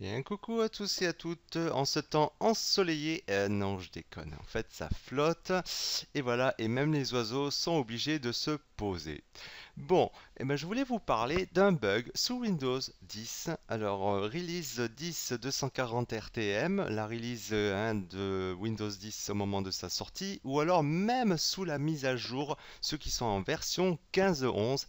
Et un coucou à tous et à toutes en ce temps ensoleillé. Non, je déconne. En fait, ça flotte. Et voilà, et même les oiseaux sont obligés de se poser. Bon, je voulais vous parler d'un bug sous Windows 10. Alors, release 10 240 RTM, la release 1 de Windows 10 au moment de sa sortie, ou alors même sous la mise à jour, ceux qui sont en version 15.11.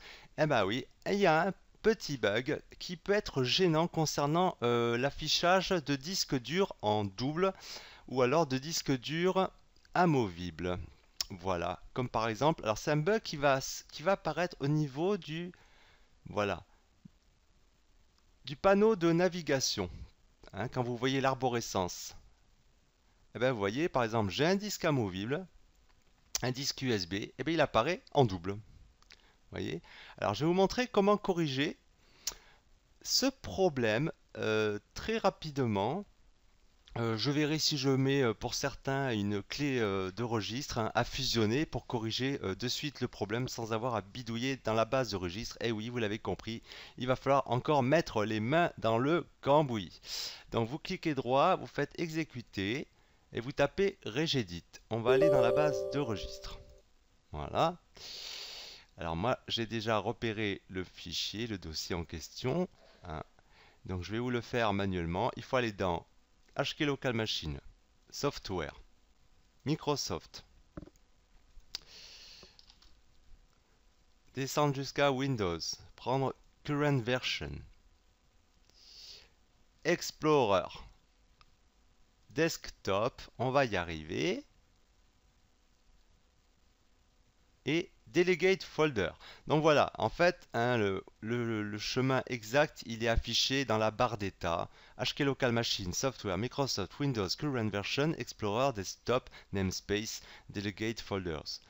Oui, il y a un petit bug qui peut être gênant concernant l'affichage de disques durs en double ou alors de disques durs amovibles. Voilà, comme par exemple, alors c'est un bug qui va apparaître au niveau voilà, du panneau de navigation, hein, quand vous voyez l'arborescence. Vous voyez, par exemple, j'ai un disque amovible, un disque USB, il apparaît en double. Voyez. Alors je vais vous montrer comment corriger ce problème très rapidement. Je verrai si je mets pour certains une clé de registre, hein, à fusionner pour corriger de suite le problème sans avoir à bidouiller dans la base de registre. Et oui, vous l'avez compris, il va falloir encore mettre les mains dans le cambouis. Donc vous cliquez droit, vous faites exécuter et vous tapez regedit. On va aller dans la base de registre. Voilà. Alors moi, j'ai déjà repéré le fichier, le dossier en question, hein. Donc je vais vous le faire manuellement. Il faut aller dans HK Local Machine, Software, Microsoft, descendre jusqu'à Windows, prendre Current Version, Explorer, Desktop, on va y arriver, et Delegate Folder. Donc voilà, en fait, hein, le chemin exact, il est affiché dans la barre d'état. HK Local Machine, Software, Microsoft, Windows, Current Version, Explorer, Desktop, Namespace, Delegate Folders.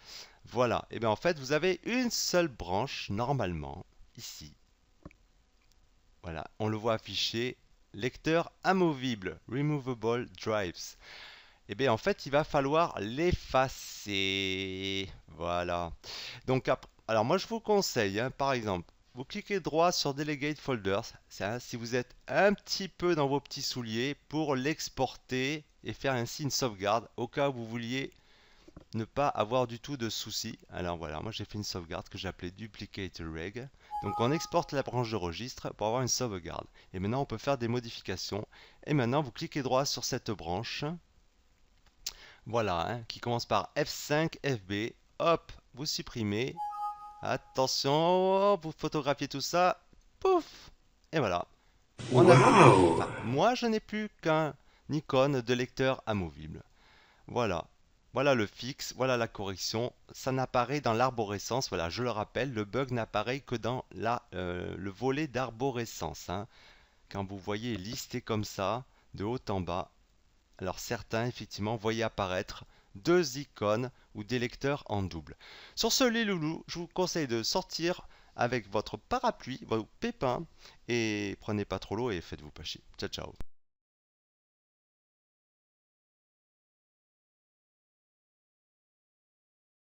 Voilà, et bien en fait, vous avez une seule branche, normalement, ici. Voilà, on le voit affiché, lecteur amovible, Removable Drives. Et bien en fait, il va falloir l'effacer. Voilà. Donc, alors moi je vous conseille, hein, par exemple, vous cliquez droit sur Delegate Folders, si vous êtes un petit peu dans vos petits souliers, pour l'exporter et faire ainsi une sauvegarde au cas où vous vouliez ne pas avoir du tout de soucis. Alors voilà, moi j'ai fait une sauvegarde que j'ai appelée Duplicate Reg. Donc on exporte la branche de registre pour avoir une sauvegarde. Et maintenant on peut faire des modifications. Et maintenant vous cliquez droit sur cette branche. Voilà, hein, qui commence par F5, FB. Hop, vous supprimez. Attention, vous photographiez tout ça. Pouf! Et voilà. On n'a plus, enfin, Wow! moi je n'ai plus qu'un icône de lecteur amovible. Voilà. Voilà le fixe, voilà la correction. Ça n'apparaît dans l'arborescence. Voilà, je le rappelle, le bug n'apparaît que dans le volet d'arborescence, hein. Quand vous voyez listé comme ça, de haut en bas, alors certains, effectivement, voyaient apparaître deux icônes ou des lecteurs en double. Sur ce, les loulous, je vous conseille de sortir avec votre parapluie, vos pépins, et prenez pas trop l'eau et faites-vous pas chier. Ciao, ciao.